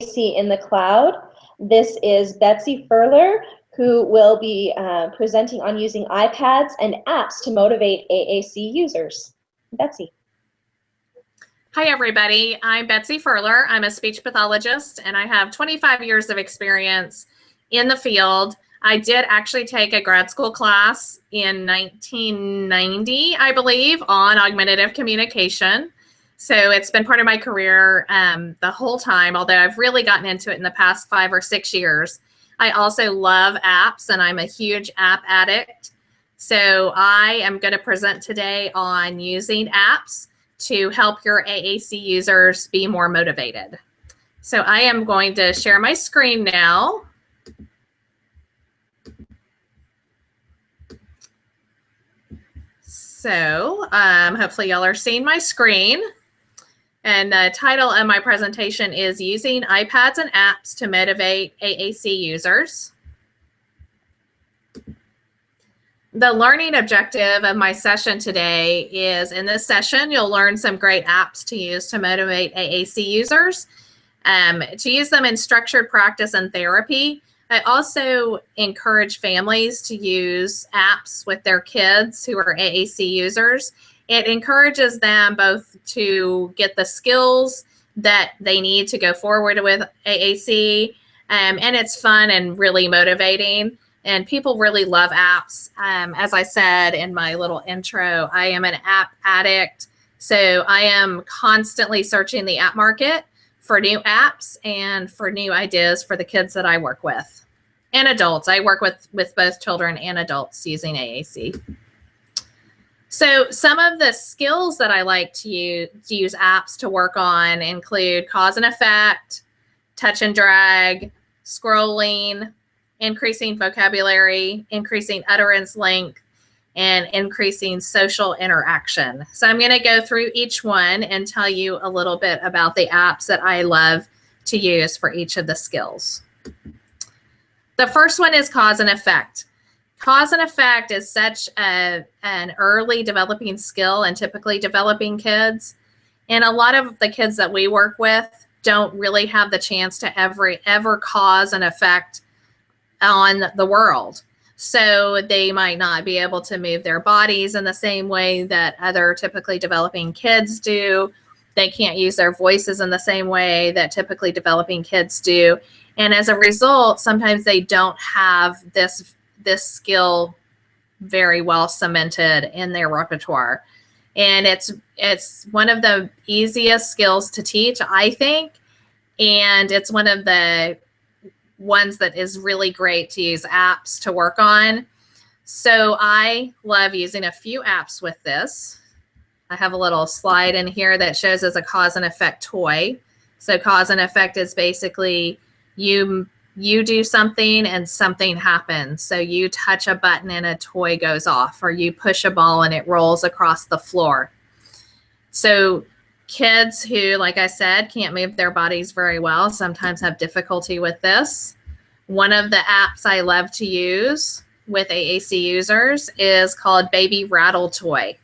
AAC in the cloud. This is Betsy Furler, who will be presenting on using iPads and apps to motivate AAC users. Betsy. Hi, everybody. I'm Betsy Furler. I'm a speech pathologist, and I have 25 years of experience in the field. I did actually take a grad school class in 1990, I believe, on augmentative communication. So it's been part of my career the whole time, although I've really gotten into it in the past 5 or 6 years. I also love apps, and I'm a huge app addict. So I am going to present today on using apps to help your AAC users be more motivated. So I am going to share my screen now. So hopefully y'all are seeing my screen. And the title of my presentation is Using iPads and Apps to Motivate AAC Users. The learning objective of my session today is, in this session, you'll learn some great apps to use to motivate AAC users, to use them in structured practice and therapy. I also encourage families to use apps with their kids who are AAC users. It encourages them both to get the skills that they need to go forward with AAC, and it's fun and really motivating. And people really love apps. As I said in my little intro, I am an app addict. So I am constantly searching the app market for new apps and for new ideas for the kids that I work with and adults. I work with both children and adults using AAC. So some of the skills that I like to use apps to work on include cause and effect, touch and drag, scrolling, increasing vocabulary, increasing utterance length, and increasing social interaction. So I'm going to go through each one and tell you a little bit about the apps that I love to use for each of the skills. The first one is cause and effect. Cause and effect is such an early developing skill in typically developing kids. And a lot of the kids that we work with don't really have the chance to ever cause an effect on the world. So they might not be able to move their bodies in the same way that other typically developing kids do. They can't use their voices in the same way that typically developing kids do. And as a result, sometimes they don't have this skill very well cemented in their repertoire. And it's one of the easiest skills to teach, I think. And it's one of the ones that is really great to use apps to work on. So I love using a few apps with this. I have a little slide in here that shows as a cause and effect toy. So cause and effect is basically you do something and something happens. So you touch a button and a toy goes off, or you push a ball and it rolls across the floor. So kids who, like I said, can't move their bodies very well sometimes have difficulty with this. One of the apps I love to use with AAC users is called Baby Rattle Toy.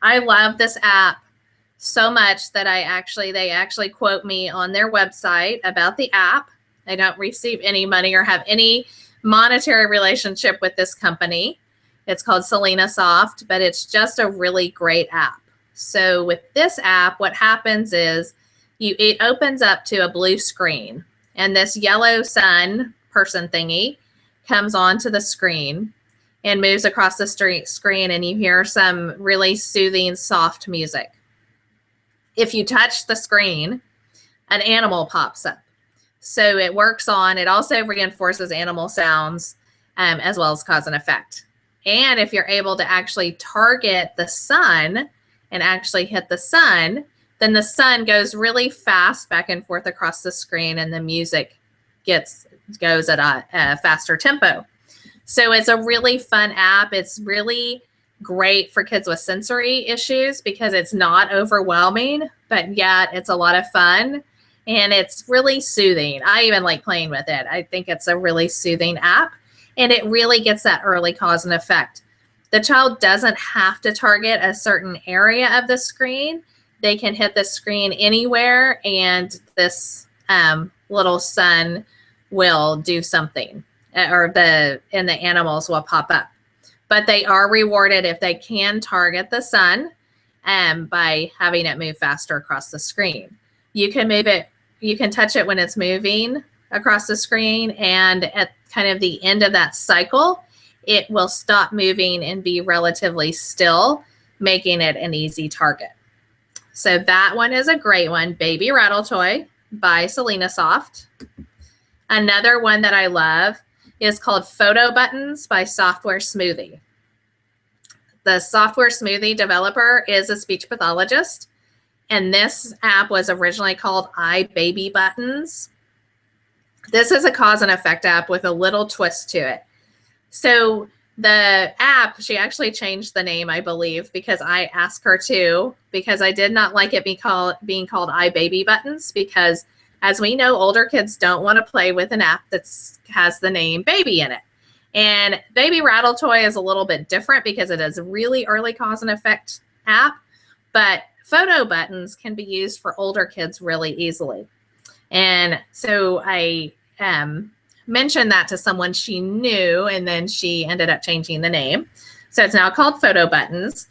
I love this app so much that they actually quote me on their website about the app. I don't receive any money or have any monetary relationship with this company. It's called SelenaSoft, but it's just a really great app. So with this app, what happens is it opens up to a blue screen, and this yellow sun person thingy comes onto the screen and moves across the screen, and you hear some really soothing, soft music. If you touch the screen, an animal pops up. So it also reinforces animal sounds as well as cause and effect. And if you're able to actually target the sun and actually hit the sun, then the sun goes really fast back and forth across the screen, and the music goes at a faster tempo. So it's a really fun app. It's really great for kids with sensory issues because it's not overwhelming, but yet it's a lot of fun, and it's really soothing. I even like playing with it. I think it's a really soothing app, and it really gets that early cause and effect. The child doesn't have to target a certain area of the screen. They can hit the screen anywhere, and this little sun will do something, or the animals will pop up. But they are rewarded if they can target the sun by having it move faster across the screen. You can move it, you can touch it when it's moving across the screen, and at kind of the end of that cycle, it will stop moving and be relatively still, making it an easy target. So that one is a great one, Baby Rattle Toy by SelenaSoft. Another one that I love is called Photo Buttons by Software Smoothie. The Software Smoothie developer is a speech pathologist, and this app was originally called iBaby Buttons. This is a cause and effect app with a little twist to it. So the app, she actually changed the name, I believe, because I asked her to, because I did not like it being called iBaby Buttons, because as we know, older kids don't want to play with an app that has the name baby in it. And Baby Rattle Toy is a little bit different because it is a really early cause and effect app, but Photo Buttons can be used for older kids really easily. And so I mentioned that to someone she knew, and then she ended up changing the name. So it's now called Photo Buttons.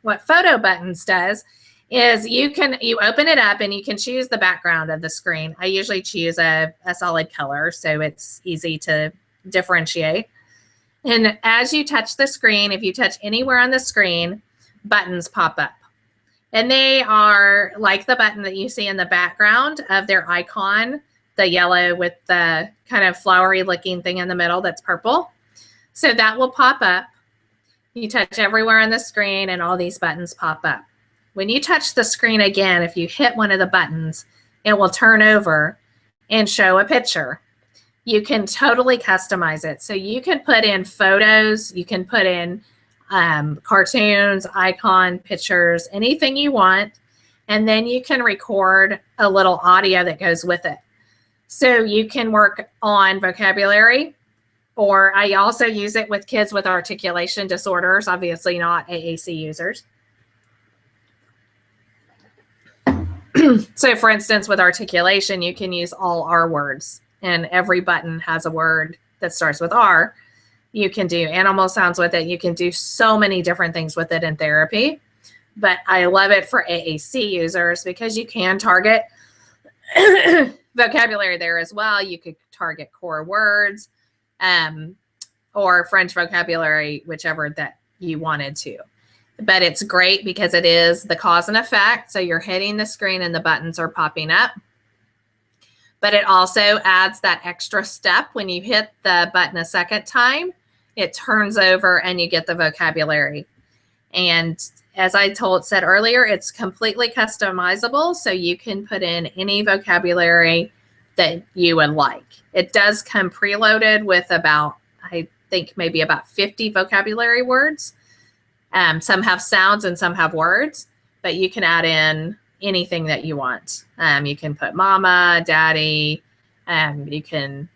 What Photo Buttons does is you open it up and you can choose the background of the screen. I usually choose a solid color, so it's easy to differentiate. And as you touch the screen, if you touch anywhere on the screen, buttons pop up. And they are like the button that you see in the background of their icon, the yellow with the kind of flowery looking thing in the middle that's purple. So that will pop up. You touch everywhere on the screen and all these buttons pop up. When you touch the screen again, if you hit one of the buttons, it will turn over and show a picture. You can totally customize it. So you can put in photos, you can put in cartoons, icon, pictures, anything you want. And then you can record a little audio that goes with it. So you can work on vocabulary, or I also use it with kids with articulation disorders, obviously not AAC users. So for instance, with articulation, you can use all R words, and every button has a word that starts with R. You can do animal sounds with it. You can do so many different things with it in therapy. But I love it for AAC users because you can target vocabulary there as well. You could target core words or French vocabulary, whichever that you wanted to. But it's great because it is the cause and effect. So you're hitting the screen and the buttons are popping up. But it also adds that extra step when you hit the button a second time, it turns over and you get the vocabulary. And as I said earlier, it's completely customizable. So you can put in any vocabulary that you would like. It does come preloaded with about, I think maybe about 50 vocabulary words. Some have sounds and some have words, but you can add in anything that you want. You can put mama, daddy, you can,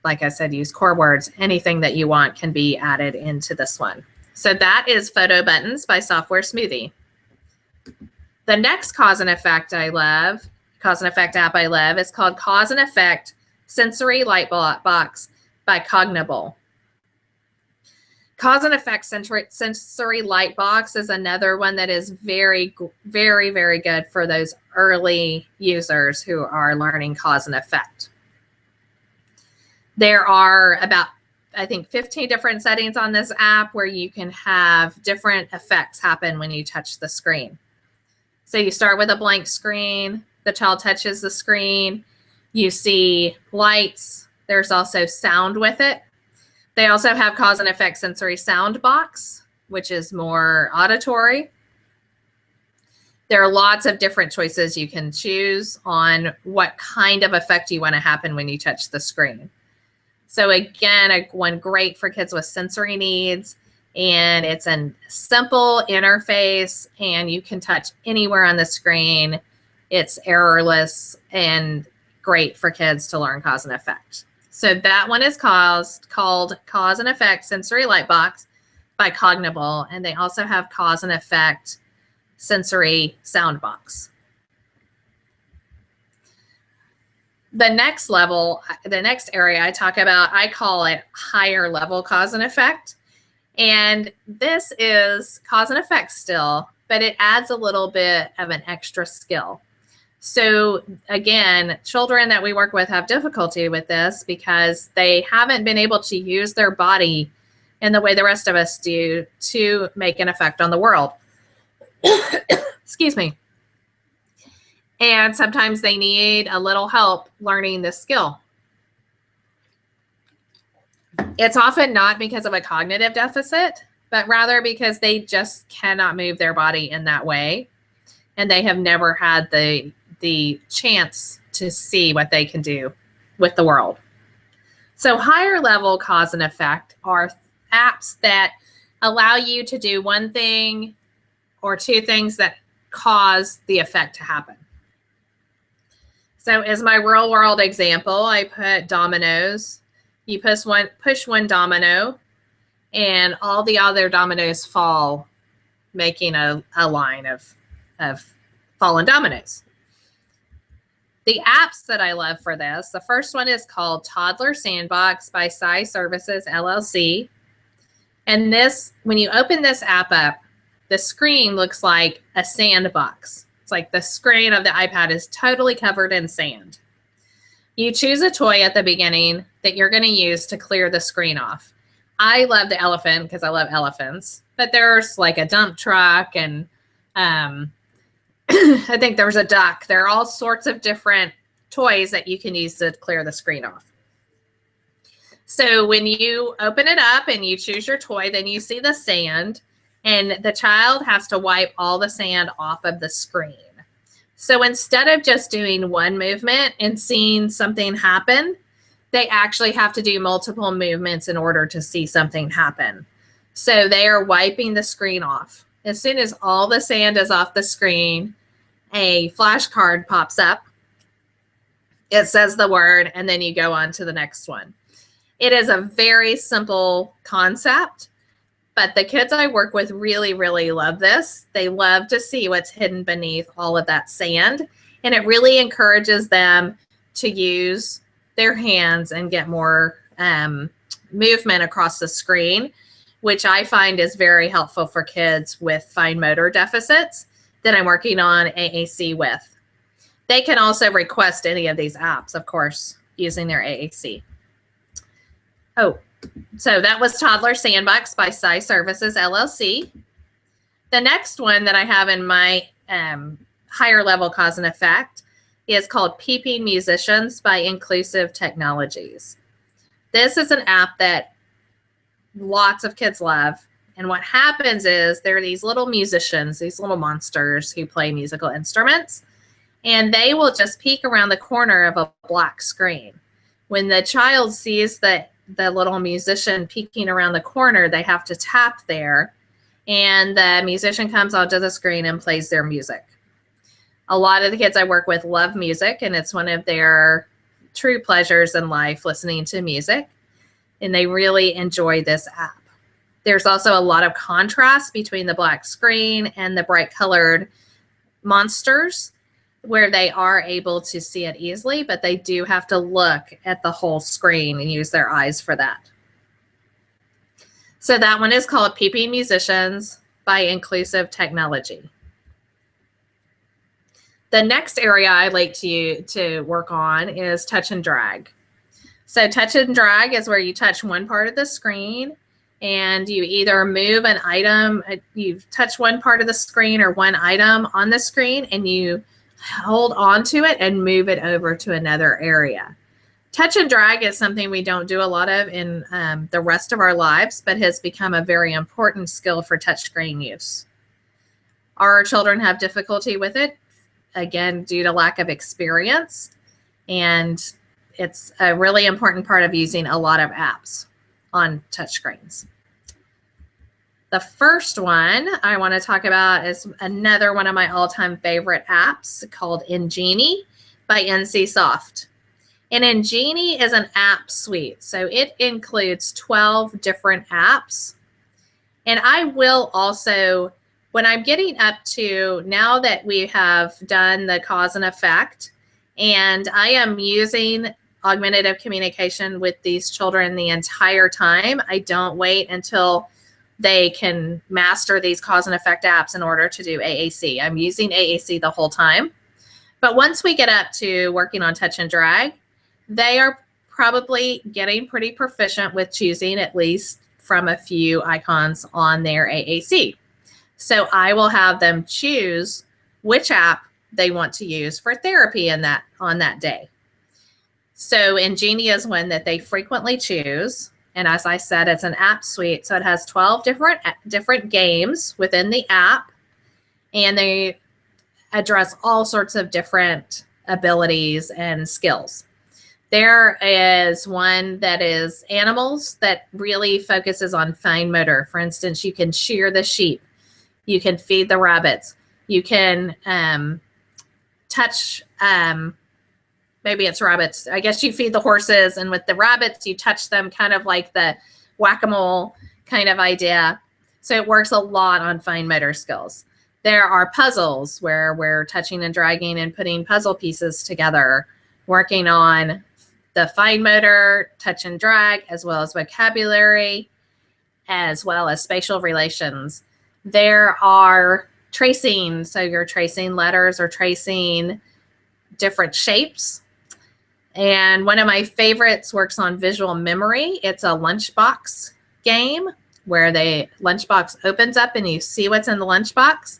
like I said, use core words. Anything that you want can be added into this one. So that is Photo Buttons by Software Smoothie. The next cause and effect app I love is called Cause and Effect Sensory Light Box by Cognable. Cause and Effect Sensory Light Box is another one that is very, very, very good for those early users who are learning cause and effect. There are about, I think, 15 different settings on this app where you can have different effects happen when you touch the screen. So you start with a blank screen, the child touches the screen, you see lights, there's also sound with it. They also have cause and effect sensory sound box, which is more auditory. There are lots of different choices you can choose on what kind of effect you want to happen when you touch the screen. So again, one great for kids with sensory needs, and it's a simple interface and you can touch anywhere on the screen. It's errorless and great for kids to learn cause and effect. So that one is called Cause and Effect Sensory Light Box by Cognable, and they also have Cause and Effect Sensory Sound Box. The next level, the next area I talk about, I call it higher level cause and effect. And this is cause and effect still, but it adds a little bit of an extra skill. So again, children that we work with have difficulty with this because they haven't been able to use their body in the way the rest of us do to make an effect on the world. Excuse me. And sometimes they need a little help learning this skill. It's often not because of a cognitive deficit, but rather because they just cannot move their body in that way. And they have never had the chance to see what they can do with the world. So higher level cause and effect are apps that allow you to do one thing or two things that cause the effect to happen. So as my real world example, I put dominoes. You push one domino and all the other dominoes fall, making a line of fallen dominoes. The apps that I love for this, the first one is called Toddler Sandbox by SelenaSoft LLC. And this, when you open this app up, the screen looks like a sandbox. It's like the screen of the iPad is totally covered in sand. You choose a toy at the beginning that you're going to use to clear the screen off. I love the elephant because I love elephants, but there's like a dump truck and I think there's a duck. There are all sorts of different toys that you can use to clear the screen off. So when you open it up and you choose your toy, then you see the sand and the child has to wipe all the sand off of the screen. So instead of just doing one movement and seeing something happen, they actually have to do multiple movements in order to see something happen. So they are wiping the screen off. As soon as all the sand is off the screen, a flashcard pops up. It says the word, and then you go on to the next one. It is a very simple concept, but the kids I work with really, really love this. They love to see what's hidden beneath all of that sand, and it really encourages them to use their hands and get more movement across the screen, which I find is very helpful for kids with fine motor deficits that I'm working on AAC with. They can also request any of these apps, of course, using their AAC. Oh, so that was Toddler Sandbox by SelenaSoft LLC. The next one that I have in my higher level cause and effect is called Peeping Musicians by Inclusive Technologies. This is an app that lots of kids love. And what happens is there are these little musicians, these little monsters who play musical instruments, and they will just peek around the corner of a black screen. When the child sees the little musician peeking around the corner, they have to tap there, and the musician comes onto the screen and plays their music. A lot of the kids I work with love music, and it's one of their true pleasures in life, listening to music, and they really enjoy this app. There's also a lot of contrast between the black screen and the bright colored monsters where they are able to see it easily, but they do have to look at the whole screen and use their eyes for that. So that one is called Peeping Musicians by Inclusive Technology. The next area I like to work on is touch and drag. So touch and drag is where you touch one part of the screen and you either move an item, you touch one part of the screen or one item on the screen and you hold on to it and move it over to another area. Touch and drag is something we don't do a lot of in the rest of our lives, but has become a very important skill for touchscreen use. Our children have difficulty with it, again, due to lack of experience, and it's a really important part of using a lot of apps on touchscreens. The first one I want to talk about is another one of my all-time favorite apps called Injini by NCSoft. And Injini is an app suite, so it includes 12 different apps. And I will also, when I'm getting up to, now that we have done the cause and effect, And I am using augmentative communication with these children the entire time. I don't wait until they can master these cause and effect apps in order to do AAC. I'm using AAC the whole time. But once we get up to working on touch and drag, they are probably getting pretty proficient with choosing at least from a few icons on their AAC. So I will have them choose which app they want to use for therapy on that day. So Injini is one that they frequently choose. And as I said, it's an app suite. So it has 12 different games within the app. And they address all sorts of different abilities and skills. There is one that is animals that really focuses on fine motor. For instance, you can shear the sheep. You can feed the rabbits. You can touch, maybe it's rabbits. I guess you feed the horses, and with the rabbits, you touch them, kind of like the whack-a-mole kind of idea. So it works a lot on fine motor skills. There are puzzles where we're touching and dragging and putting puzzle pieces together, working on the fine motor, touch and drag, as well as vocabulary, as well as spatial relations. There are tracing, so you're tracing letters or tracing different shapes. And one of my favorites works on visual memory. It's a lunchbox game where the lunchbox opens up and you see what's in the lunchbox.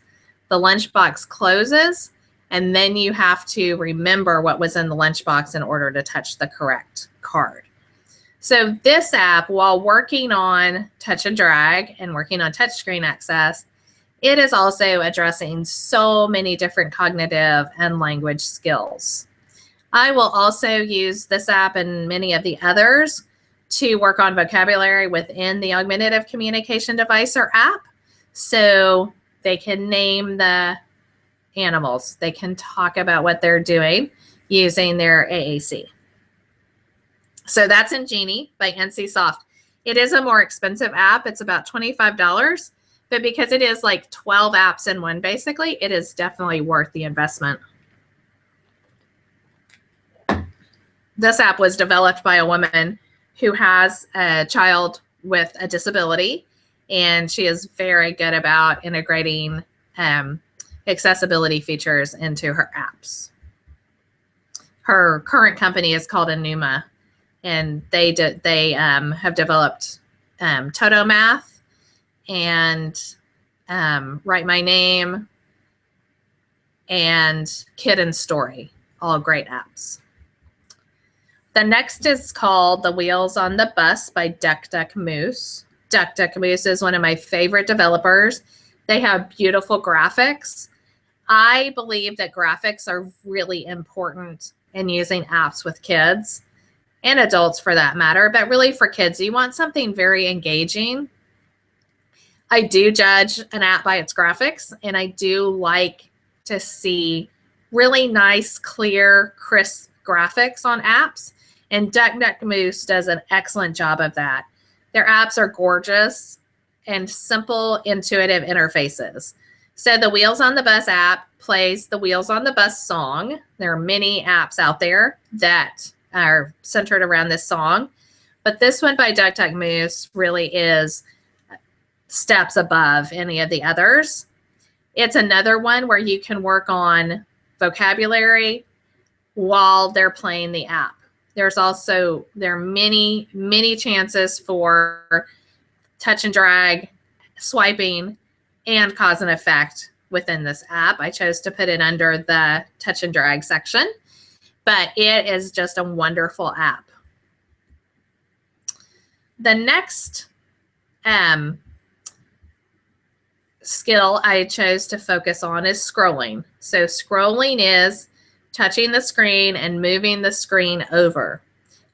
The lunchbox closes, and then you have to remember what was in the lunchbox in order to touch the correct card. So this app, while working on touch and drag and working on touchscreen access, it is also addressing so many different cognitive and language skills. I will also use this app and many of the others to work on vocabulary within the augmentative communication device or app. So they can name the animals. They can talk about what they're doing using their AAC. So that's Injini by NCSoft. It is a more expensive app. It's about $25, but because it is like 12 apps in one, basically, it is definitely worth the investment. This app was developed by a woman who has a child with a disability, and she is very good about integrating accessibility features into her apps. Her current company is called Enuma, and they have developed Toto Math and Write My Name and Kid and Story, all great apps. The next is called The Wheels on the Bus by Duck Duck Moose. Duck Duck Moose is one of my favorite developers. They have beautiful graphics. I believe that graphics are really important in using apps with kids and adults for that matter, but really for kids, you want something very engaging. I do judge an app by its graphics, and I do like to see really nice, clear, crisp graphics on apps, and Duck Duck Moose does an excellent job of that. Their apps are gorgeous and simple, intuitive interfaces. So the Wheels on the Bus app plays the Wheels on the Bus song. There are many apps out there that are centered around this song, but this one by Duck Duck Moose really is steps above any of the others. It's another one where you can work on vocabulary while they're playing the app. There are many chances for touch and drag, swiping, and cause and effect within this app. I chose to put it under the touch and drag section, but it is just a wonderful app. The next skill I chose to focus on is scrolling. So scrolling is touching the screen and moving the screen over.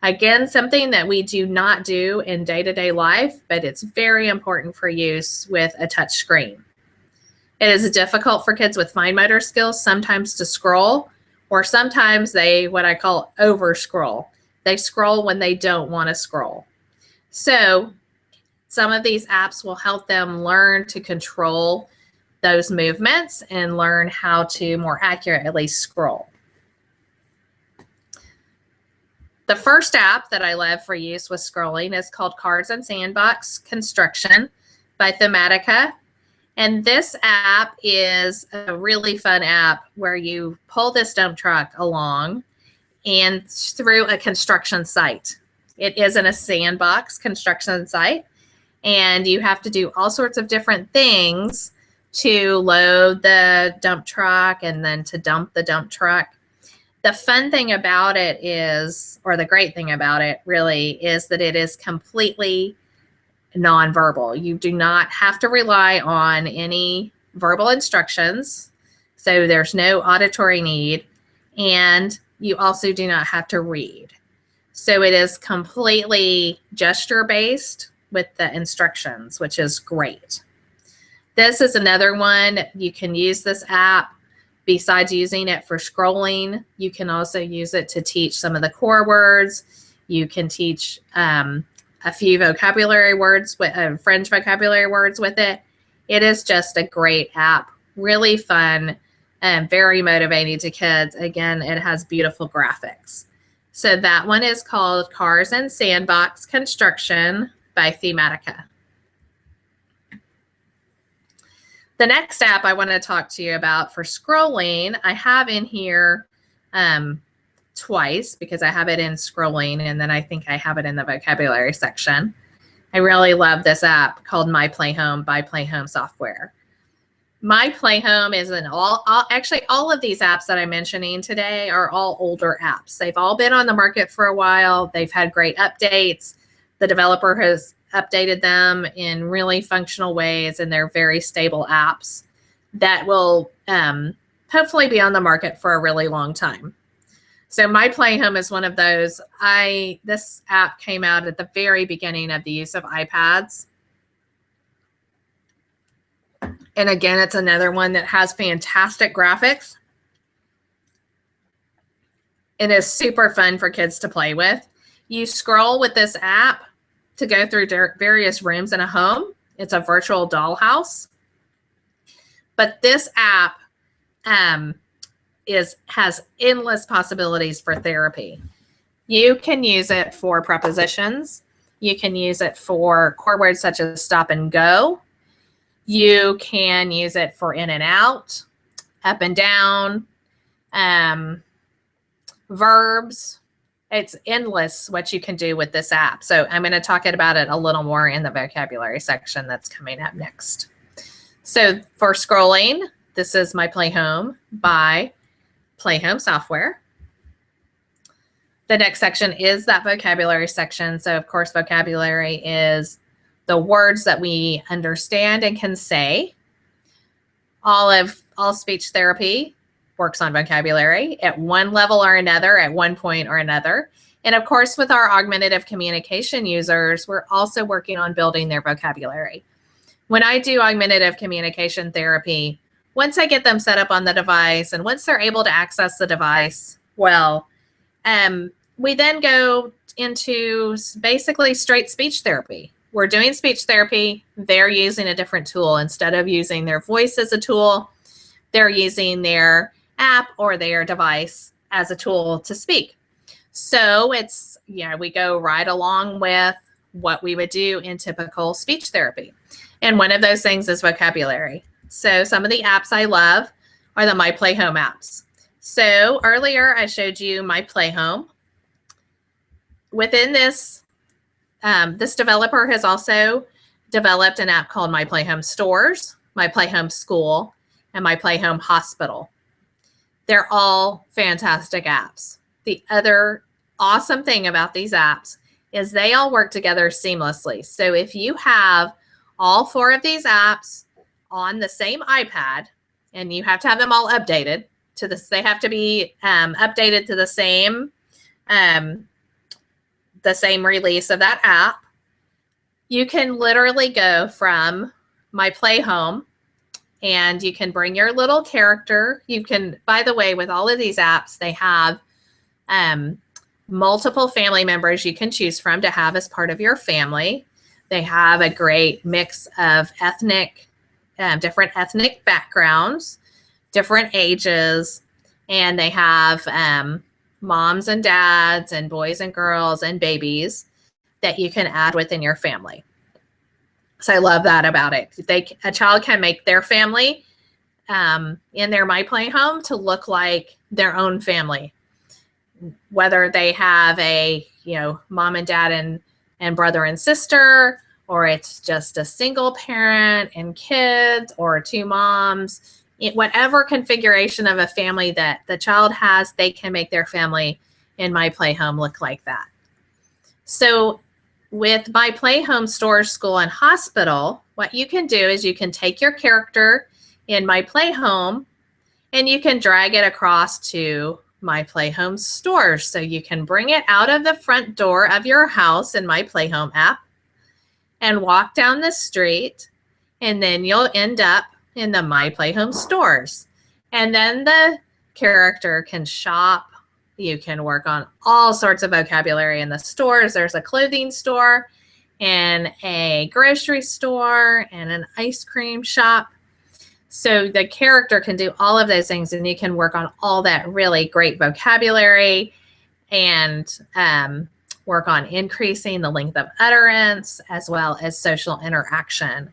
Again, something that we do not do in day-to-day life, but it's very important for use with a touch screen. It is difficult for kids with fine motor skills sometimes to scroll, or sometimes they, what I call, over scroll. They scroll when they don't want to scroll. So some of these apps will help them learn to control those movements and learn how to more accurately scroll. The first app that I love for use with scrolling is called Cars and Sandbox Construction by Thematica. And this app is a really fun app where you pull this dump truck along and through a construction site. It is in a sandbox construction site, and you have to do all sorts of different things to load the dump truck and then to dump the dump truck. The fun thing about it is, or the great thing about it really, is that it is completely nonverbal. You do not have to rely on any verbal instructions, so there's no auditory need, and you also do not have to read. So it is completely gesture-based with the instructions, which is great. This is another one. You can use this app. Besides using it for scrolling, you can also use it to teach some of the core words. You can teach a few vocabulary words, with French vocabulary words with it. It is just a great app, really fun and very motivating to kids. Again, it has beautiful graphics. So that one is called Cars and Sandbox Construction by Thematica. The next app I want to talk to you about for scrolling, I have in here twice because I have it in scrolling and then I think I have it in the vocabulary section. I really love this app called My Playhome by Playhome Software. My Playhome is actually all of these apps that I'm mentioning today are all older apps. They've all been on the market for a while. They've had great updates. The developer has updated them in really functional ways, and they're very stable apps that will hopefully be on the market for a really long time. So My Playhome is one of those. This app came out at the very beginning of the use of iPads. And again, it's another one that has fantastic graphics and is super fun for kids to play with. You scroll with this app to go through various rooms in a home. It's a virtual dollhouse. But this app has endless possibilities for therapy. You can use it for prepositions. You can use it for core words such as stop and go. You can use it for in and out, up and down, verbs. It's endless what you can do with this app. So I'm going to talk about it a little more in the vocabulary section that's coming up next. So for scrolling, this is My Playhome by Playhome Software. The next section is that vocabulary section. So of course, vocabulary is the words that we understand and can say. All speech therapy works on vocabulary at one level or another, at one point or another. And of course, with our augmentative communication users, we're also working on building their vocabulary. When I do augmentative communication therapy, once I get them set up on the device and once they're able to access the device, well, we then go into basically straight speech therapy. We're doing speech therapy. They're using a different tool. Instead of using their voice as a tool, they're using their app or their device as a tool to speak. So it's, we go right along with what we would do in typical speech therapy. And one of those things is vocabulary. So some of the apps I love are the My Playhome apps. So earlier I showed you My Playhome. Within this, this developer has also developed an app called My Playhome Stores, My Playhome School, and My Playhome Hospital. They're all fantastic apps. The other awesome thing about these apps is they all work together seamlessly. So if you have all 4 of these apps on the same iPad, and you have to have them all updated to this, they have to be updated to the same release of that app. You can literally go from My Playhome and you can bring your little character. You can, by the way, with all of these apps, they have multiple family members you can choose from to have as part of your family. They have a great mix of different ethnic backgrounds, different ages, and they have moms and dads and boys and girls and babies that you can add within your family. So I love that about it. A child can make their family in their My Playhome to look like their own family, whether they have a mom and dad and brother and sister, or it's just a single parent and kids, or two moms. Whatever configuration of a family that the child has, they can make their family in My Playhome look like that. So with My Playhome Store, School, and Hospital, what you can do is you can take your character in My Playhome and you can drag it across to My Playhome Store. So you can bring it out of the front door of your house in My Playhome app and walk down the street, and then you'll end up in the My Playhome stores. And then the character can shop. You can work on all sorts of vocabulary in the stores. There's a clothing store and a grocery store and an ice cream shop. So the character can do all of those things, and you can work on all that really great vocabulary and work on increasing the length of utterance as well as social interaction.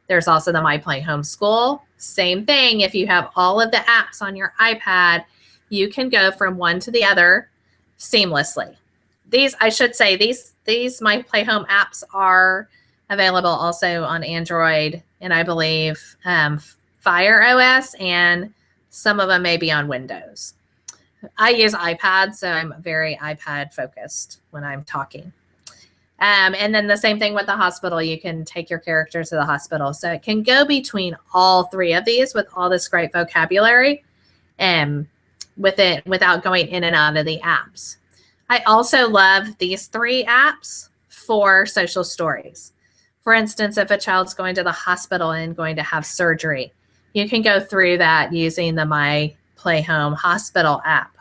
There's also the My Playhome School. Same thing. If you have all of the apps on your iPad, you can go from one to the other seamlessly. These My Playhome apps are available also on Android and I believe Fire OS, and some of them may be on Windows. I use iPad, so I'm very iPad focused when I'm talking. And then the same thing with the hospital. You can take your character to the hospital. So it can go between all three of these with all this great vocabulary without going in and out of the apps. I also love these three apps for social stories. For instance, if a child's going to the hospital and going to have surgery, you can go through that using the My Playhome Hospital app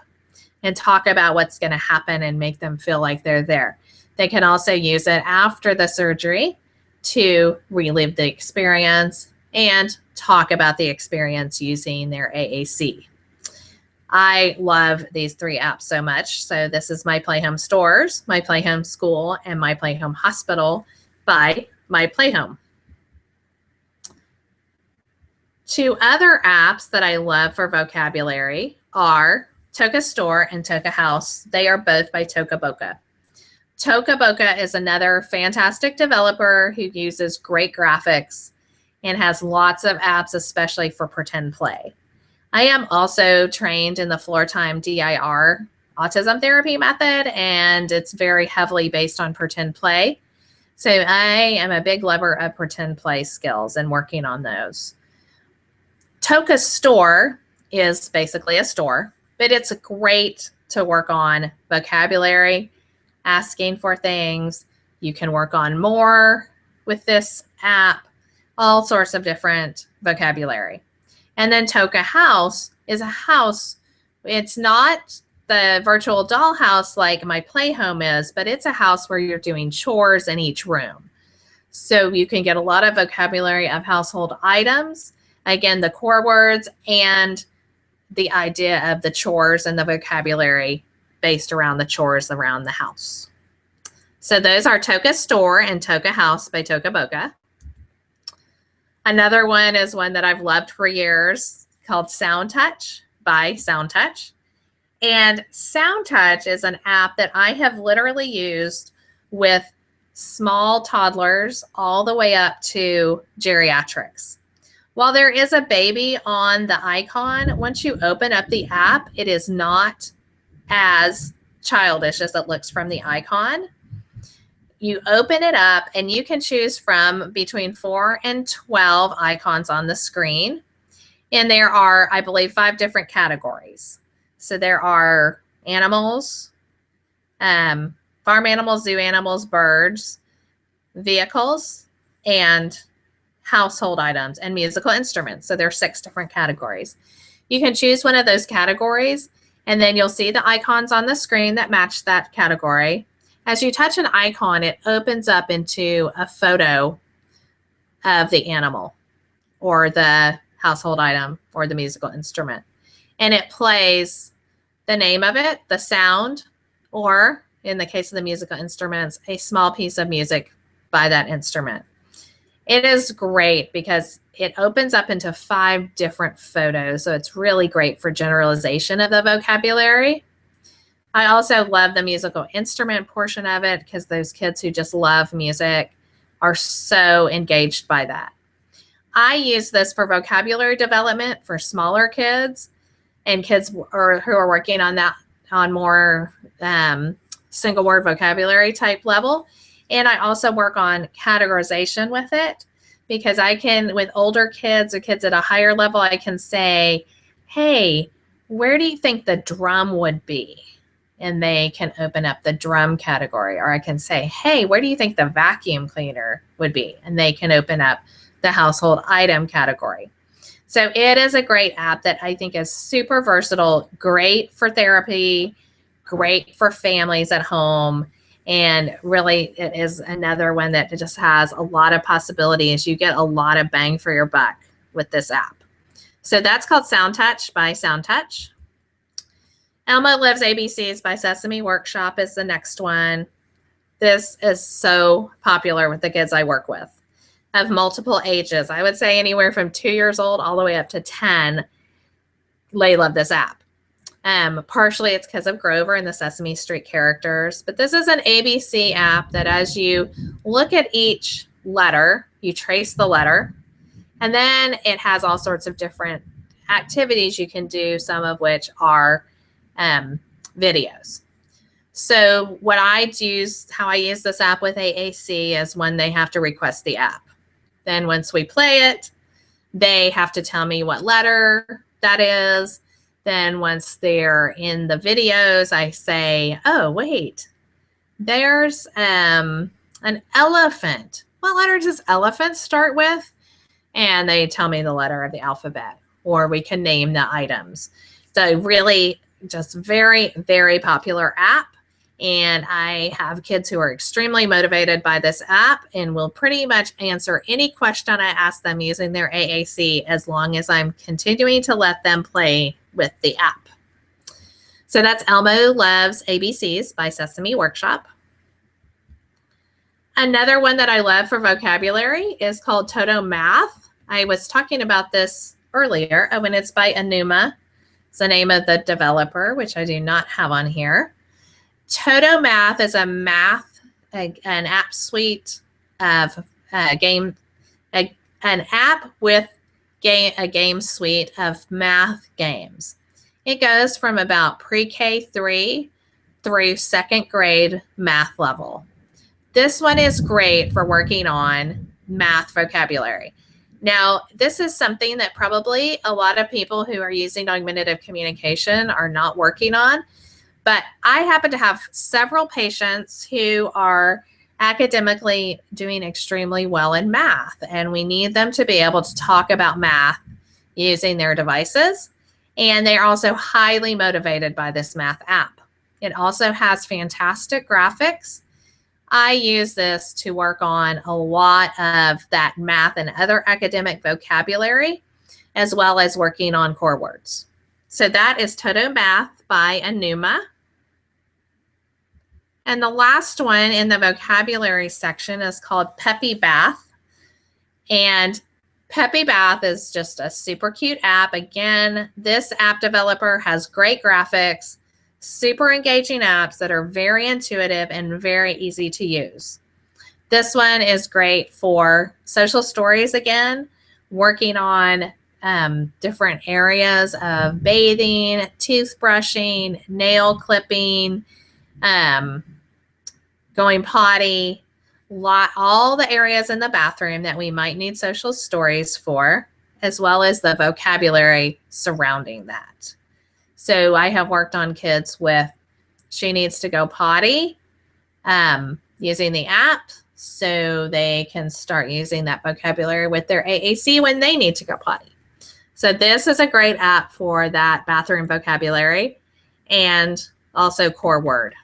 and talk about what's going to happen and make them feel like they're there. They can also use it after the surgery to relive the experience and talk about the experience using their AAC. I love these three apps so much. So this is My Playhome Stores, My Playhome School, and My Playhome Hospital by My Playhome. Two other apps that I love for vocabulary are Toca Store and Toca House. They are both by TocaBoca. TocaBoca is another fantastic developer who uses great graphics and has lots of apps, especially for pretend play. I am also trained in the Floor Time DIR autism therapy method, and it's very heavily based on pretend play. So I am a big lover of pretend play skills and working on those. Toca Store is basically a store, but it's great to work on vocabulary, asking for things. You can work on more with this app, all sorts of different vocabulary. And then Toca House is a house. It's not the virtual doll house like My Playhome is, but it's a house where you're doing chores in each room. So you can get a lot of vocabulary of household items, again, the core words, and the idea of the chores and the vocabulary based around the chores around the house. So those are Toca Store and Toca House by TocaBoca. Another one is one that I've loved for years called SoundTouch by SoundTouch. And SoundTouch is an app that I have literally used with small toddlers all the way up to geriatrics. While there is a baby on the icon, once you open up the app, it is not as childish as it looks from the icon. You open it up and you can choose from between 4 and 12 icons on the screen. And there are, I believe, 5 different categories. So there are animals, farm animals, zoo animals, birds, vehicles, and household items and musical instruments. So there are 6 different categories. You can choose one of those categories, and then you'll see the icons on the screen that match that category. As you touch an icon, it opens up into a photo of the animal or the household item or the musical instrument. And it plays the name of it, the sound, or in the case of the musical instruments, a small piece of music by that instrument. It is great because it opens up into 5 different photos. So it's really great for generalization of the vocabulary. I also love the musical instrument portion of it because those kids who just love music are so engaged by that. I use this for vocabulary development for smaller kids and kids who are working on that on more single word vocabulary type level. And I also work on categorization with it because I can, with older kids or kids at a higher level, I can say, hey, where do you think the drum would be? And they can open up the drum category. Or I can say, hey, where do you think the vacuum cleaner would be? And they can open up the household item category. So it is a great app that I think is super versatile, great for therapy, great for families at home. And really, it is another one that just has a lot of possibilities. You get a lot of bang for your buck with this app. So that's called SoundTouch by SoundTouch. Elmo Lives ABCs by Sesame Workshop is the next one. This is so popular with the kids I work with of multiple ages. I would say anywhere from 2 years old all the way up to 10. They love this app. Partially it's because of Grover and the Sesame Street characters, but this is an ABC app that as you look at each letter, you trace the letter, and then it has all sorts of different activities you can do, some of which are videos. So what I do, how I use this app with AAC is when they have to request the app. Then once we play it, they have to tell me what letter that is. Then once they're in the videos, I say, oh, wait, there's an elephant. What letter does elephant start with? And they tell me the letter of the alphabet, or we can name the items. So really just very, very popular app. And I have kids who are extremely motivated by this app and will pretty much answer any question I ask them using their AAC as long as I'm continuing to let them play with the app. So that's Elmo Loves ABCs by Sesame Workshop. Another one that I love for vocabulary is called Toto Math. I was talking about this earlier, and it's by Enuma. It's the name of the developer, which I do not have on here. Toto Math is an app suite of an app with a game suite of math games. It goes from about pre-K 3 through second grade math level. This one is great for working on math vocabulary. Now, this is something that probably a lot of people who are using augmentative communication are not working on. But I happen to have several patients who are academically doing extremely well in math, and we need them to be able to talk about math using their devices. And they're also highly motivated by this math app. It also has fantastic graphics. I use this to work on a lot of that math and other academic vocabulary, as well as working on core words. So that is Toto Math by Enuma. And the last one in the vocabulary section is called Peppy Bath. And Peppy Bath is just a super cute app. Again, this app developer has great graphics, super engaging apps that are very intuitive and very easy to use. This one is great for social stories again, working on different areas of bathing, toothbrushing, nail clipping, going potty, all the areas in the bathroom that we might need social stories for, as well as the vocabulary surrounding that. So I have worked on kids with, she needs to go potty, using the app so they can start using that vocabulary with their AAC when they need to go potty. So this is a great app for that bathroom vocabulary and also core word.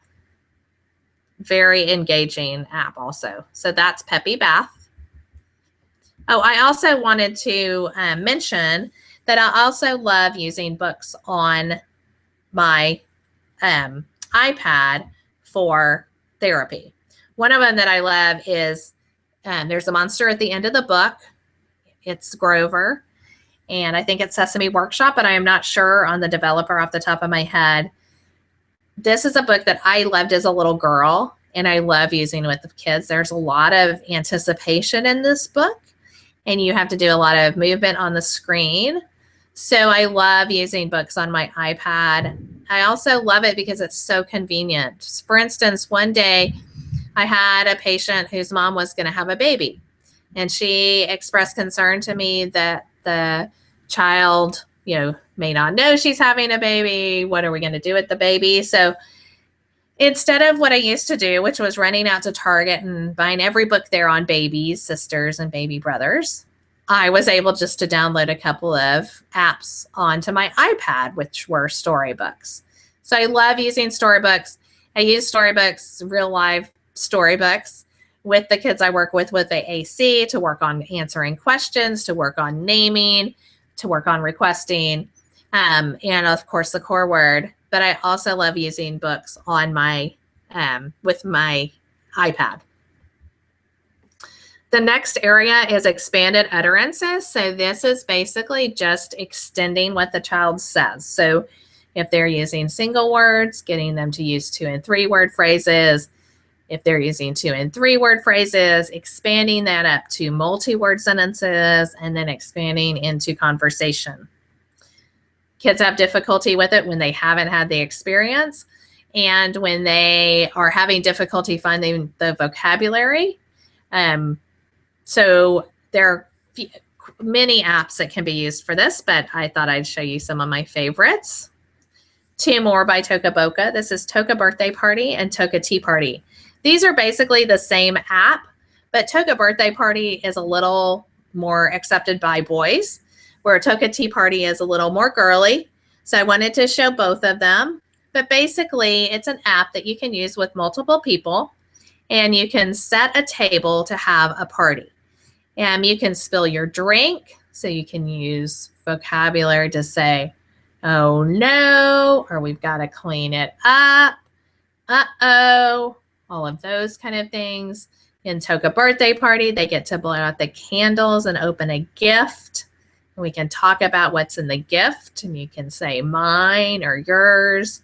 Very engaging app also. So that's Peppy Bath. Oh, I also wanted to mention that I also love using books on my iPad for therapy. One of them that I love is there's a monster at the end of the book. It's Grover, and I think it's Sesame Workshop, but I am not sure on the developer off the top of my head. This is a book that I loved as a little girl, and I love using with the kids. There's a lot of anticipation in this book, and you have to do a lot of movement on the screen. So I love using books on my iPad. I also love it because it's so convenient. For instance, one day I had a patient whose mom was going to have a baby, and she expressed concern to me that the child, may not know she's having a baby. What are we going to do with the baby? So instead of what I used to do, which was running out to Target and buying every book there on babies, sisters, and baby brothers, I was able just to download a couple of apps onto my iPad, which were storybooks. So I love using storybooks. I use storybooks, real live storybooks, with the kids I work with AAC to work on answering questions, to work on naming, to work on requesting, and of course the core word. But I also love using books on my with my iPad. The next area is expanded utterances. So this is basically just extending what the child says. So if they're using single words, getting them to use 2- and 3-word phrases. If they're using 2- and 3-word phrases, expanding that up to multi-word sentences, and then expanding into conversation. Kids have difficulty with it when they haven't had the experience, and when they are having difficulty finding the vocabulary. So there are many apps that can be used for this, but I thought I'd show you some of my favorites. 2 more by TocaBoca. This is Toca Birthday Party and Toca Tea Party. These are basically the same app, but Toca Birthday Party is a little more accepted by boys, where Toca Tea Party is a little more girly. So I wanted to show both of them. But basically, it's an app that you can use with multiple people, and you can set a table to have a party. And you can spill your drink, so you can use vocabulary to say, oh no, or we've got to clean it up, uh-oh, all of those kind of things. In Toca Birthday Party, they get to blow out the candles and open a gift. And we can talk about what's in the gift, and you can say mine or yours.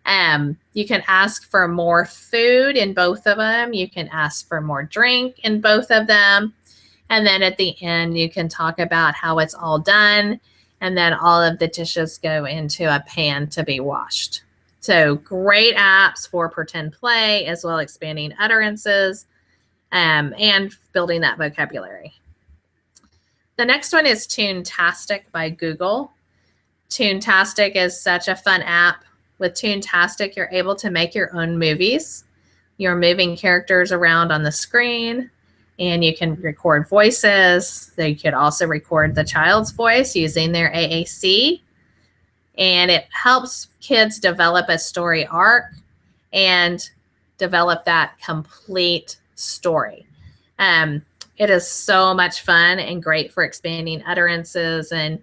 You can ask for more food in both of them. You can ask for more drink in both of them. And then at the end, you can talk about how it's all done. And then all of the dishes go into a pan to be washed. So great apps for pretend play, as well as expanding utterances and building that vocabulary. The next one is Toontastic by Google. Toontastic is such a fun app. With Toontastic, you're able to make your own movies. You're moving characters around on the screen, and you can record voices. They could also record the child's voice using their AAC. And it helps kids develop a story arc and develop that complete story. It is so much fun and great for expanding utterances, and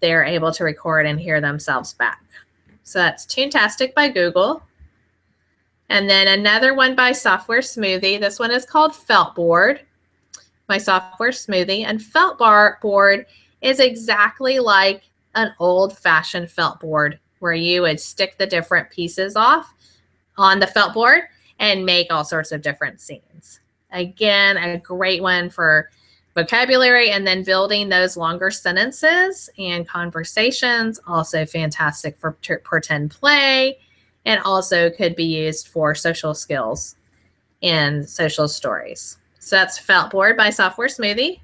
they're able to record and hear themselves back. So that's Toontastic by Google. And then another one by Software Smoothie. This one is called Feltboard by Software Smoothie. And Feltboard is exactly like an old-fashioned felt board, where you would stick the different pieces off on the felt board and make all sorts of different scenes. Again, a great one for vocabulary, and then building those longer sentences and conversations. Also fantastic for pretend play, and also could be used for social skills and social stories. So that's Feltboard by Software Smoothie.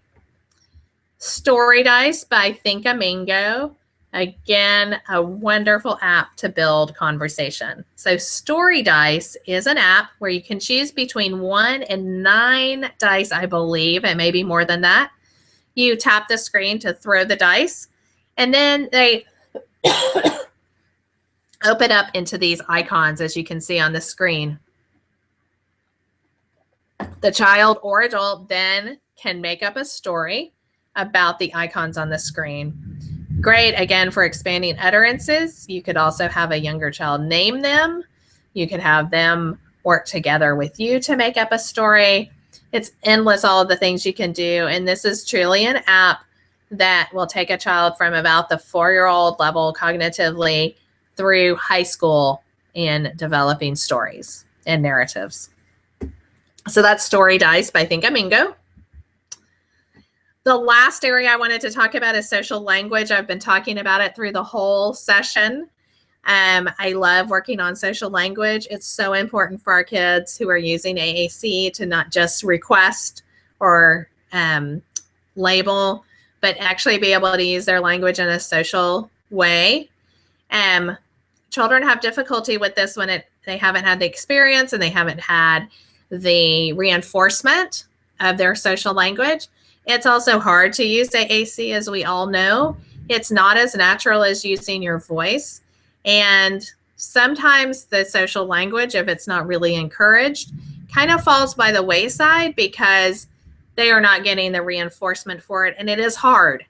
Story Dice by Thinkamingo. Again, a wonderful app to build conversation. So Story Dice is an app where you can choose between 1 and 9 dice, I believe, and maybe more than that. You tap the screen to throw the dice, and then they open up into these icons, as you can see on the screen. The child or adult then can make up a story about the icons on the screen. Great, again, for expanding utterances. You could also have a younger child name them. You could have them work together with you to make up a story. It's endless, all of the things you can do. And this is truly an app that will take a child from about the 4-year-old level cognitively through high school in developing stories and narratives. So that's Story Dice by Thinkamingo. The last area I wanted to talk about is social language. I've been talking about it through the whole session. I love working on social language. It's so important for our kids who are using AAC to not just request or label, but actually be able to use their language in a social way. Children have difficulty with this when they haven't had the experience and they haven't had the reinforcement of their social language. It's also hard to use AAC, as we all know. It's not as natural as using your voice. And sometimes the social language, if it's not really encouraged, kind of falls by the wayside because they are not getting the reinforcement for it, and it is hard.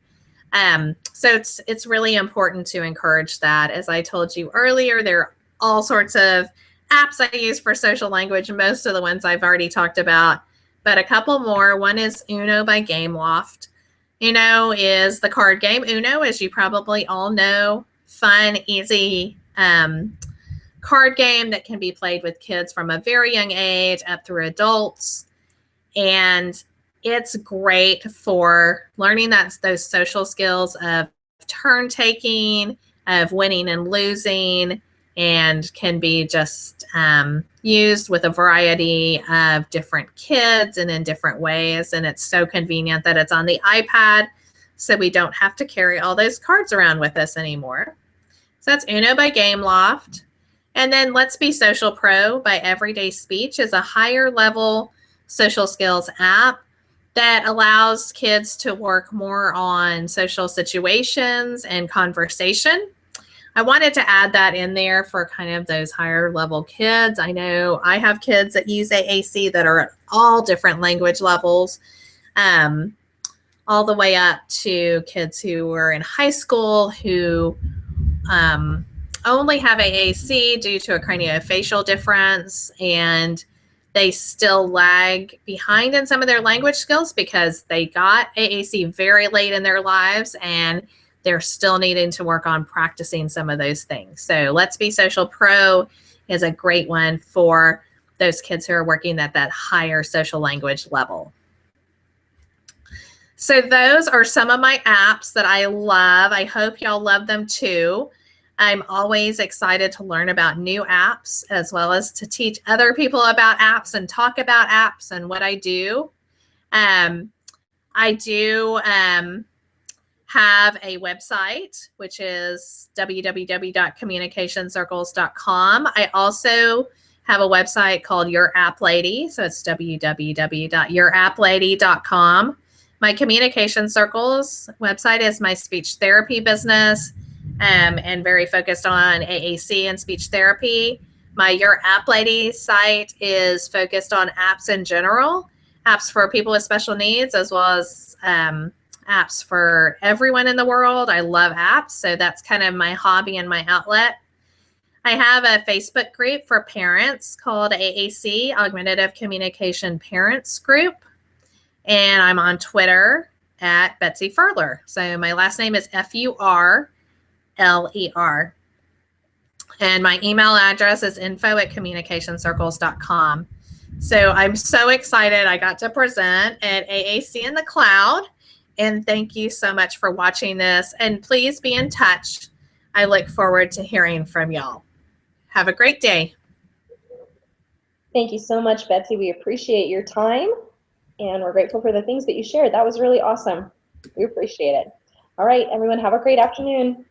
So it's really important to encourage that. As I told you earlier, there are all sorts of apps I use for social language, most of the ones I've already talked about, but a couple more. One is Uno by Gameloft. Uno is the card game Uno, as you probably all know. Fun, easy card game that can be played with kids from a very young age up through adults. And it's great for learning those social skills of turn taking, of winning and losing, and can be just used with a variety of different kids and in different ways. And it's so convenient that it's on the iPad, so we don't have to carry all those cards around with us anymore. So that's Uno by Gameloft. And then Let's Be Social Pro by Everyday Speech is a higher level social skills app that allows kids to work more on social situations and conversation. I wanted to add that in there for kind of those higher level kids. I know I have kids that use AAC that are at all different language levels, all the way up to kids who are in high school who only have AAC due to a craniofacial difference, and they still lag behind in some of their language skills because they got AAC very late in their lives and they're still needing to work on practicing some of those things. So Let's Be Social Pro is a great one for those kids who are working at that higher social language level. So those are some of my apps that I love. I hope y'all love them too. I'm always excited to learn about new apps, as well as to teach other people about apps and talk about apps and what I do. I do have a website, which is www.communicationscircles.com. I also have a website called Your App Lady, so it's www.yourapplady.com. My Communication Circles website is my speech therapy business, and very focused on AAC and speech therapy. My Your App Lady site is focused on apps in general, apps for people with special needs, as well as apps for everyone in the world. I love apps, so that's kind of my hobby and my outlet. I have a Facebook group for parents called AAC, Augmentative Communication Parents Group, and I'm on Twitter at Betsy Furler. So my last name is Furler. And my email address is info@communicationscircles.com. So I'm so excited I got to present at AAC in the Cloud. And thank you so much for watching this. And please be in touch. I look forward to hearing from y'all. Have a great day. Thank you so much, Betsy. We appreciate your time, and we're grateful for the things that you shared. That was really awesome. We appreciate it. All right, everyone, have a great afternoon.